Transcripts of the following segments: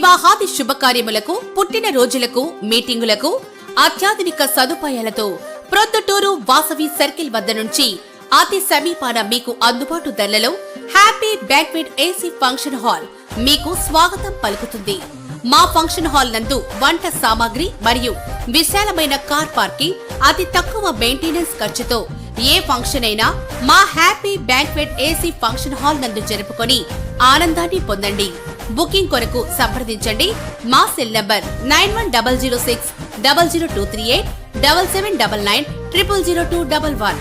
వివాహాది శుభకార్యములకు, పుట్టిన రోజులకు, మీటింగులకు అత్యాధునిక సదుపాయాలతో ప్రొద్దుటూరు వాసవి సర్కిల్ వద్ద నుంచి అతి సమీపాన మీకు అందుబాటు ధరలలో happy banquet AC function hall మీకు స్వాగతం పలుకుతుంది. మా ఫంక్షన్ హాల్ నందు వంట సామాగ్రి మరియు విశాలమైన కార్ పార్కింగ్, అతి తక్కువ మెయింటెనెన్స్ ఖర్చుతో ఏ ఫంక్షన్ అయినా మా happy banquet AC function hall నందు జరుపుకొని ఆనందాన్ని పొందండి. బుకింగ్ కొరకు సంప్రదించండి. మా సెల్ నంబర్ 9100600238 7799 000211.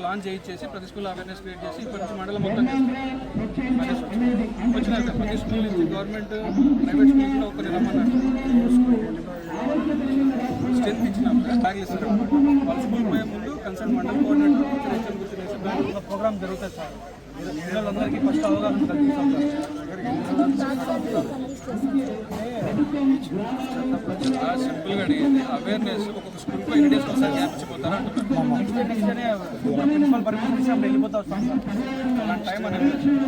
లాంచ్ చేయించేసి ప్రతి స్కూల్ అవేర్నెస్ క్రియేట్ చేసి ఇప్పటి నుంచి మండలం మొత్తం వచ్చినారు సార్. ప్రతి స్కూల్ నుంచి గవర్నమెంట్ ప్రైవేట్ స్కూల్స్లో ఒకరి రమ్మన్నారు, స్ట్రెంత్ ఇచ్చినాం సార్. బ్యాగ్లు ఇస్తారు అనమాట. వాళ్ళ స్కూల్ పోయే ముందు కన్సర్న్ మండల్ కోఆర్డినేటర్ కూర్చొనేసి ఒక ప్రోగ్రామ్ జరుగుతుంది సార్. పిల్లలందరికీ ఫస్ట్ అవగాహన కల్పిస్తాం సార్. సింపుల్గా అడిగింది అవేర్నెస్. ఒక్కొక్క స్కూల్కి ఎన్ని డేస్ ఒకసారి గ్యాప్ ఇచ్చిపోతారా ప్రిన్సిపల్ పర్మిషన్ ఇచ్చి అప్పుడు వెళ్ళిపోతా వస్తాం సార్. అలాంటి టైం అనేది చూడు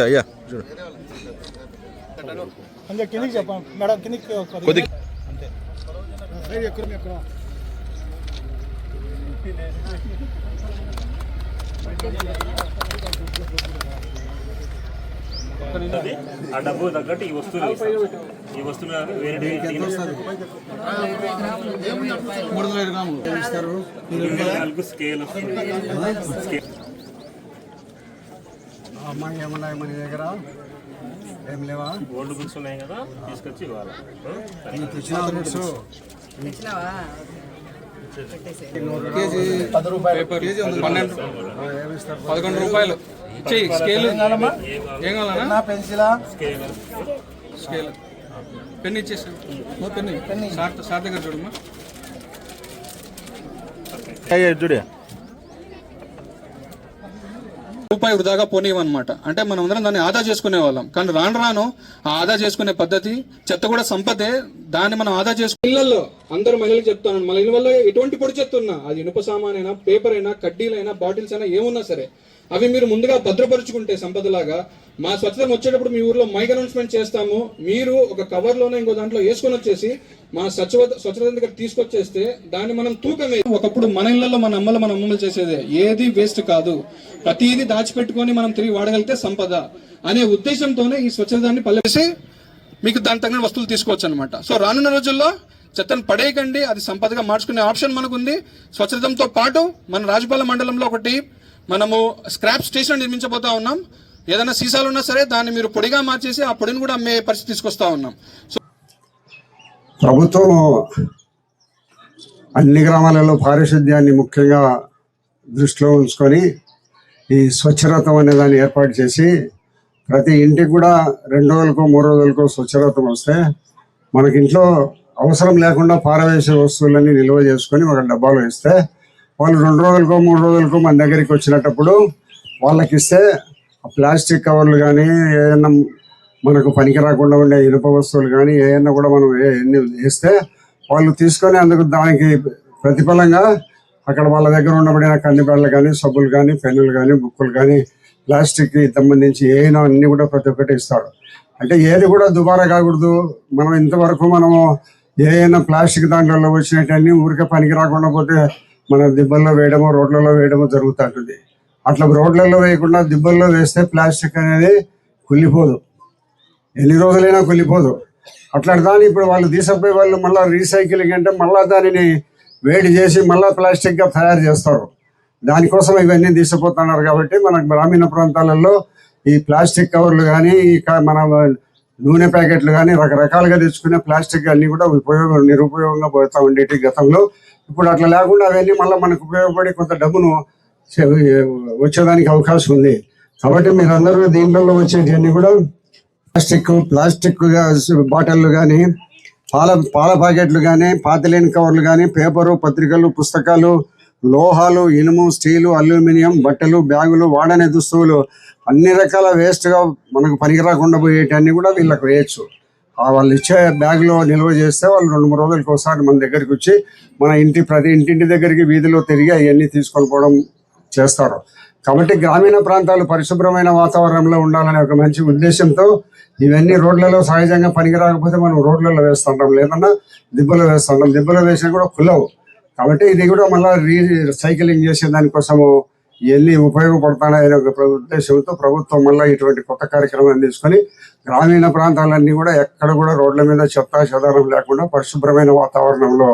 అయ్యా చూడు కిందికి చెప్పాం మేడం, కిందికి అంతే. ఆ డబ్బు తగ్గట్టు ఈ వస్తువులు వేరే స్కేల్ అమ్మాయి ఏమన్నాయి మన దగ్గర ఏం లేవా? గోల్డ్ బుక్స్ ఉన్నాయి కదా, తీసుకొచ్చి ఇవ్వాలి. కేజీ 10 రూపాయలు, కేజీ 11 రూపాయలు. స్కేల్ ఏం కావాలన్నా? పెన్సిలా, స్కేల్, పెన్ ఇచ్చేసి పెన్ సార్ దగ్గర చూడమ్మా. చూడే రూపాయి వృధాగా పోనీయమన్నమాట. అంటే మనం అందరం దాన్ని ఆదా చేసుకునే వాళ్ళం. కానీ రాను రాను ఆ ఆదా చేసుకునే పద్ధతి, చెత్త కూడా సంపదే, దాన్ని మనం ఆదా చేసుకునే ఇళ్లలో అందరూ మహిళలకు చెప్తాను, మన ఇళ్ళ వల్ల ఎటువంటి పొడి చెత్త ఉన్నా, అది ఇనుప సామాన్ అయినా, పేపర్ అయినా, కడ్డీలైనా, బాటిల్స్ అయినా, ఏమున్నా సరే అవి మీరు ముందుగా భద్రపరుచుకుంటే సంపదలాగా, మా స్వచ్ఛత వచ్చేటప్పుడు మీ ఊర్లో మైక్ అనౌన్స్మెంట్ చేస్తాము, మీరు ఒక కవర్లోనే ఇంకో దాంట్లో వేసుకొని వచ్చేసి మా స్వచ్ఛత దగ్గర తీసుకొచ్చేస్తే దాన్ని మనం తూకం వేసి, ఒకప్పుడు మన ఇళ్లలో మన అమ్మమ్మలు చేసేదే, ఏది వేస్ట్ కాదు, ప్రతిదీ దాచిపెట్టుకొని మనం తిరిగి వాడగలిగితే సంపద అనే ఉద్దేశంతోనే ఈ స్వచ్ఛతాన్ని పల్లెసి మీకు దాని తగిన వస్తువులు తీసుకోవచ్చు అనమాట. సో రానున్న రోజుల్లో చెత్తను పడేయకండి, అది సంపదగా మార్చుకునే ఆప్షన్ మనకుంది. స్వచ్ఛతంతో పాటు మన రాజపాలెం మండలంలో ఒకటి మనము స్క్రాప్ స్టేషన్ నిర్మించబోతా ఉన్నాం. ఏదైనా సీసాలు ఉన్నా సరే దాన్ని మీరు పొడిగా మార్చేసి ఆ పొడిని కూడా అమ్మే పరిస్థితి తీసుకొస్తా ఉన్నాం. సో ప్రభుత్వం అన్ని గ్రామాలలో పారిశుద్ధ్యాన్ని ముఖ్యంగా దృష్టిలో ఉంచుకొని ఈ స్వచ్ఛరథం అనే దాన్ని ఏర్పాటు చేసి ప్రతి ఇంటికి కూడా 2 రోజులకో 3 రోజులకో స్వచ్ఛరథం వస్తే మనకి ఇంట్లో అవసరం లేకుండా పారవేసే వస్తువులన్నీ నిల్వ చేసుకొని ఒక డబ్బాలో ఇస్తే వాళ్ళు 2 రోజులకో 3 రోజులకో మన దగ్గరికి వచ్చినప్పుడు వాళ్ళకి ఇస్తే ప్లాస్టిక్ కవర్లు కానీ ఏదైనా మనకు పనికి రాకుండా ఉండే ఇనుప వస్తువులు కానీ ఏమన్నా కూడా మనం ఎన్ని వేస్తే వాళ్ళు తీసుకొని అందుకు దానికి ప్రతిఫలంగా అక్కడ వాళ్ళ దగ్గర ఉండబడిన కందిబెళ్ళలు కానీ సబ్బులు కానీ పెన్నులు కానీ బుక్కులు కానీ ప్లాస్టిక్కి సంబంధించి ఏమైనా అన్ని కూడా ప్రతి ఒక్కటి ఇస్తారు. అంటే ఏది కూడా దుబారా కాకూడదు. మనం ఇంతవరకు మనము ఏమైనా ప్లాస్టిక్ దాంట్లో వచ్చినట్టన్నీ ఊరికే పనికి రాకుండా పోతే మన దిబ్బల్లో వేయడమో రోడ్లలో వేయడమో జరుగుతుంటుంది. అట్లా రోడ్లలో వేయకుండా దిబ్బల్లో వేస్తే ప్లాస్టిక్ అనేది కుళ్ళిపోదు, ఎన్ని రోజులైనా కుళ్ళిపోదు. అట్లాంటి దాన్ని ఇప్పుడు వాళ్ళు తీసుకుపోయి వాళ్ళు మళ్ళీ రీసైక్లింగ్ అంటే మళ్ళీ దానిని వేడి చేసి మళ్ళీ ప్లాస్టిక్గా తయారు చేస్తారు. దానికోసం ఇవన్నీ తీసుకుపోతున్నారు. కాబట్టి మన గ్రామీణ ప్రాంతాలలో ఈ ప్లాస్టిక్ కవర్లు కానీ మన నూనె ప్యాకెట్లు కానీ రకరకాలుగా తెచ్చుకునే ప్లాస్టిక్ అన్నీ కూడా నిరుపయోగంగా పోతూ ఉండేటి గతంలో. ఇప్పుడు అట్లా లేకుండా అవన్నీ మళ్ళీ మనకు ఉపయోగపడి కొంత డబ్బును వచ్చేదానికి అవకాశం ఉంది. కాబట్టి మీరందరూ దీంట్లో వచ్చేటివన్నీ కూడా ప్లాస్టిక్ బాటిళ్ళు కానీ పాల ప్యాకెట్లు కానీ పాతలేని కవర్లు కానీ పేపరు పత్రికలు పుస్తకాలు లోహాలు ఇనుము స్టీలు అల్యూమినియం బట్టలు బ్యాగులు వాడని దుస్తువులు అన్ని రకాల వేస్ట్గా మనకు పనికి రాకుండా పోయేటన్నీ కూడా వీళ్ళకి వేయచ్చు. వాళ్ళు ఇచ్చే బ్యాగ్లో నిల్వ చేస్తే వాళ్ళు 2-3 రోజులకి ఒకసారి మన దగ్గరికి వచ్చి మన ప్రతి ఇంటింటి దగ్గరికి వీధిలో తిరిగి అవన్నీ తీసుకొని పోవడం చేస్తారు. కాబట్టి గ్రామీణ ప్రాంతాలు పరిశుభ్రమైన వాతావరణంలో ఉండాలనే ఒక మంచి ఉద్దేశంతో ఇవన్నీ రోడ్లలో సహజంగా పనికి రాకపోతే మనం రోడ్లలో వేస్తుంటాం, లేదన్నా దిబ్బలో వేస్తుంటాం. దిబ్బలో వేసినా కూడా కుల్లవు. కాబట్టి ఇది కూడా మళ్ళీ రీసైక్లింగ్ చేసే దానికోసము ఇవన్నీ ఉపయోగపడతాయనే ఒక ఉద్దేశంతో ప్రభుత్వం మళ్ళీ ఇటువంటి కొత్త కార్యక్రమాన్ని తీసుకొని గ్రామీణ ప్రాంతాలన్నీ కూడా ఎక్కడ కూడా రోడ్ల మీద చెత్త చెదారం లేకుండా పరిశుభ్రమైన వాతావరణంలో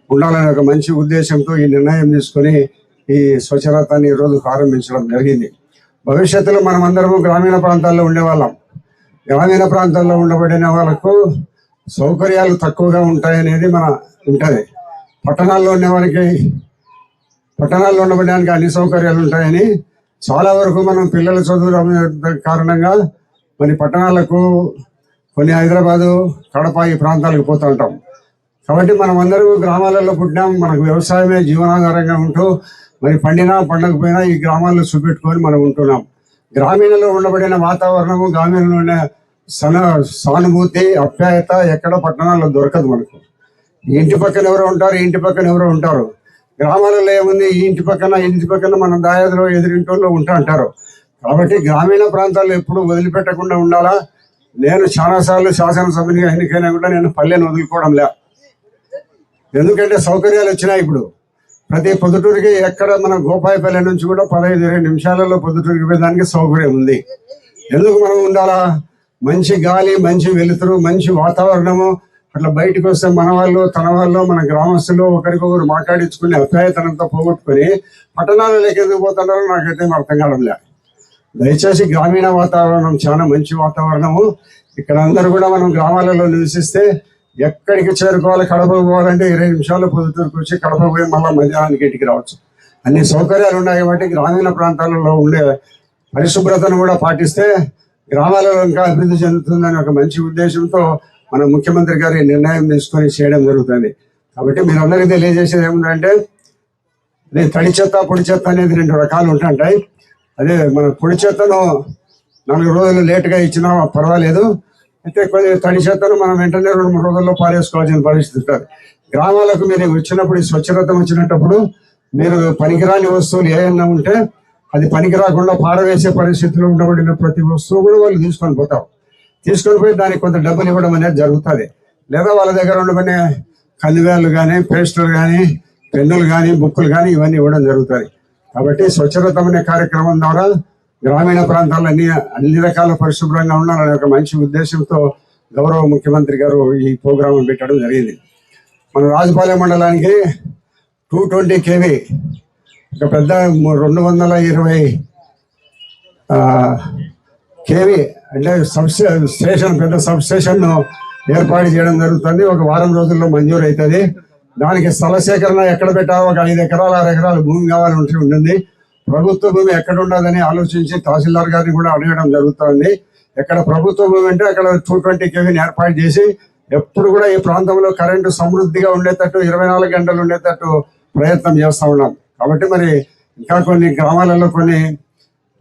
ఉండాలనే ఒక మంచి ఉద్దేశంతో ఈ నిర్ణయం తీసుకొని ఈ స్వచ్ఛరథాన్ని ఈరోజు ప్రారంభించడం జరిగింది. భవిష్యత్తులో మనమందరము గ్రామీణ ప్రాంతాల్లో ఉండేవాళ్ళం. గ్రామీణ ప్రాంతాల్లో ఉండబడిన వాళ్ళకు సౌకర్యాలు తక్కువగా ఉంటాయనేది ఉంటుంది. పట్టణాల్లో ఉండబడడానికి అన్ని సౌకర్యాలు ఉంటాయని చాలా వరకు మనం పిల్లల చదువు కారణంగా మరి పట్టణాలకు కొన్ని హైదరాబాదు కడప ఈ ప్రాంతాలకు పోతూ ఉంటాం. కాబట్టి మనం అందరూ గ్రామాలలో పుట్టినాం. మనకు వ్యవసాయమే జీవనాధారంగా ఉంటూ మరి పండినా పండకపోయినా ఈ గ్రామాల్లో చూపెట్టుకొని మనం ఉంటున్నాం. గ్రామీణంలో ఉండబడిన వాతావరణము గ్రామీణంలో ఉన్న సానుభూతి ఆప్యాయత ఎక్కడ పట్టణాల్లో దొరకదు మనకు. ఇంటి పక్కన ఎవరో ఉంటారు. గ్రామాలలో ఏముంది, ఈ ఇంటి పక్కన మన దాయాదిలో ఎదురింటోళ్ళు ఉంటారు. కాబట్టి గ్రామీణ ప్రాంతాల్లో ఎప్పుడు వదిలిపెట్టకుండా ఉండాలా. నేను చాలాసార్లు శాసనసభ్యునిగా ఎన్నికైనా కూడా నేను పల్లెను వదులుకోవడం లే. ఎందుకంటే సౌకర్యాలు వచ్చినాయి. ఇప్పుడు ప్రతి పొద్దుటూరికి ఎక్కడ మన గోపాయపల్లె నుంచి కూడా 15-20 నిమిషాలలో పొద్దుటూరికి పోయేదానికి సౌకర్యం ఉంది. ఎందుకు మనం ఉండాలా? మంచి గాలి, మంచి వెలుతురు, మంచి వాతావరణము. అట్లా బయటకు వస్తే మన వాళ్ళు మన గ్రామస్తులు ఒకరికొకరు మాట్లాడించుకుని అప్యాయతనంతో పోగొట్టుకొని పట్టణాలలోకి ఎందుకు పోతున్నారో నాకైతే అర్థం కావడం లే. దయచేసి గ్రామీణ వాతావరణం చాలా మంచి వాతావరణము. ఇక్కడ అందరూ కూడా మనం గ్రామాలలో నివసిస్తే ఎక్కడికి చేరుకోవాలి, కడప పోవాలంటే 20 నిమిషాలు పొద్దుటూరుకు వచ్చి కడప పోయి మళ్ళీ మధ్యాహ్నానికి ఇంటికి రావచ్చు. అన్ని సౌకర్యాలు ఉన్నాయి. కాబట్టి గ్రామీణ ప్రాంతాలలో ఉండే పరిశుభ్రతను కూడా పాటిస్తే గ్రామాలలో ఇంకా అభివృద్ధి చెందుతుందని ఒక మంచి ఉద్దేశంతో మన ముఖ్యమంత్రి గారు ఈ నిర్ణయం తీసుకొని చేయడం జరుగుతుంది. కాబట్టి మీరందరికీ తెలియజేసేది ఏముందంటే తడి చెత్త పొడి చెత్త అనేది 2 రకాలు ఉంటాయి. అదే మన పొడి చెత్తను 4 రోజులు లేటుగా ఇచ్చినా పర్వాలేదు. అయితే కొన్ని తడి చెత్తను మనం వెంటనే 2-3 రోజుల్లో పారేసుకోవాల్సిన పరిస్థితి ఉంటుంది. గ్రామాలకు మీరు వచ్చినప్పుడు స్వచ్ఛరథం వచ్చినప్పుడు మీరు పనికిరాని వస్తువులు ఏమైనా ఉంటే అది పనికి రాకుండా పారవేసే పరిస్థితిలో ఉండబడిన ప్రతి వస్తువు కూడా వాళ్ళు తీసుకొని పోయి దానికి కొంత డబ్బులు ఇవ్వడం అనేది జరుగుతుంది. లేదా వాళ్ళ దగ్గర ఉండబడిన కందివేళ్ళు కానీ పేస్టులు కానీ పెన్నులు కానీ బుక్కులు కానీ ఇవన్నీ ఇవ్వడం జరుగుతుంది. కాబట్టి స్వచ్ఛరథం అనే కార్యక్రమం ద్వారా గ్రామీణ ప్రాంతాలన్నీ అన్ని రకాల పరిశుభ్రంగా ఉండాలనే ఒక మంచి ఉద్దేశంతో గౌరవ ముఖ్యమంత్రి గారు ఈ ప్రోగ్రాం పెట్టడం జరిగింది. మన రాజుపాలెం మండలానికి 220 kV ఒక పెద్ద 220 kV అంటే స్టేషన్, పెద్ద సబ్ స్టేషన్ ఏర్పాటు చేయడం జరుగుతుంది. ఒక వారం రోజుల్లో మంజూరు అవుతుంది. దానికి స్థల సేకరణ ఎక్కడ పెట్టాలో ఒక 5 ఎకరాలు 6 ఎకరాల భూమి కావాలని ఉంటుంది. ప్రభుత్వ భూమి ఎక్కడ ఉండదని ఆలోచించి తహసీల్దార్ గారిని కూడా అడగడం జరుగుతుంది. ఎక్కడ ప్రభుత్వ భూమి అంటే అక్కడ 220 kVని ఏర్పాటు చేసి ఎప్పుడు కూడా ఈ ప్రాంతంలో కరెంటు సమృద్ధిగా ఉండేటట్టు 24 గంటలు ఉండేటట్టు ప్రయత్నం చేస్తూ ఉన్నాం. కాబట్టి మరి ఇంకా కొన్ని గ్రామాలలో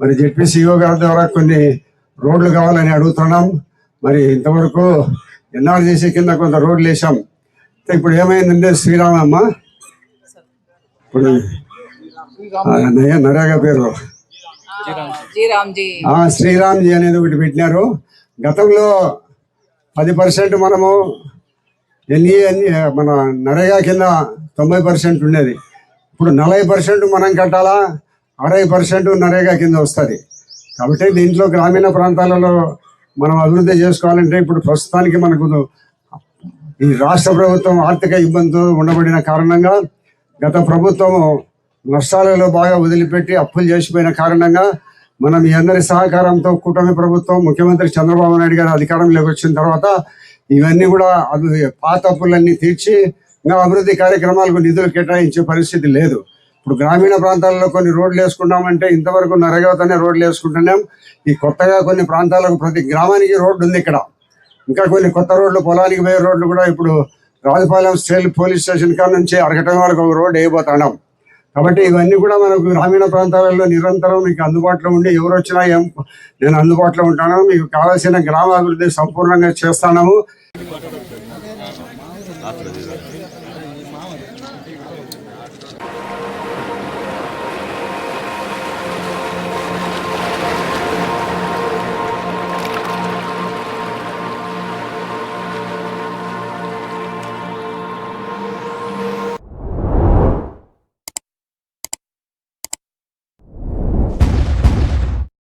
మరి జెడ్పీసీఓ గారి ద్వారా కొన్ని రోడ్లు కావాలని అడుగుతున్నాం. మరి ఇంతవరకు ఎన్ఆర్జీసీ కింద కొంత రోడ్లు వేసాం. ఇప్పుడు ఏమైందంటే శ్రీరామమ్మ, ఇప్పుడు నరేగా పేరు శ్రీరామ్జీ అనేది ఒకటి పెట్టినారు. గతంలో 10% మనము మన నరేగా కింద 90% ఉండేది. ఇప్పుడు 40% మనం కట్టాలా, 60% నరేగా కింద వస్తుంది. కాబట్టి దీంట్లో గ్రామీణ ప్రాంతాలలో మనం అభివృద్ధి చేసుకోవాలంటే ఇప్పుడు ప్రస్తుతానికి మనకు ఈ రాష్ట్ర ప్రభుత్వం ఆర్థిక ఇబ్బందులు ఉండబడిన కారణంగా గత ప్రభుత్వం నష్టాలలో బాగా వదిలిపెట్టి అప్పులు చేసిపోయిన కారణంగా మనం మీ అందరి సహకారంతో కూటమి ప్రభుత్వం ముఖ్యమంత్రి చంద్రబాబు నాయుడు గారు అధికారంలోకి వచ్చిన తర్వాత ఇవన్నీ కూడా పాత అప్పులన్నీ తీర్చి ఇంకా అభివృద్ధి కార్యక్రమాలకు నిధులు కేటాయించే పరిస్థితి లేదు. ఇప్పుడు గ్రామీణ ప్రాంతాల్లో కొన్ని రోడ్లు వేసుకున్నామంటే ఇంతవరకు నరేగాతోనే రోడ్లు వేసుకుంటున్నాం. ఈ కొత్తగా కొన్ని ప్రాంతాలకు ప్రతి గ్రామానికి రోడ్డు ఉంది. ఇక్కడ ఇంకా కొన్ని కొత్త రోడ్లు, పొలానికి పోయే రోడ్లు కూడా ఇప్పుడు రాజపాలెం స్టేట్ పోలీస్ స్టేషన్ కాడ నుంచి అరగటం వరకు ఒక రోడ్డు వేయబోతున్నాం. కాబట్టి ఇవన్నీ కూడా మనకు గ్రామీణ ప్రాంతాలలో నిరంతరం మీకు అందుబాటులో ఉండి ఎవరు వచ్చినా నేను అందుబాటులో ఉంటాను. మీకు కావాల్సిన గ్రామాభివృద్ధి సంపూర్ణంగా చేస్తాము.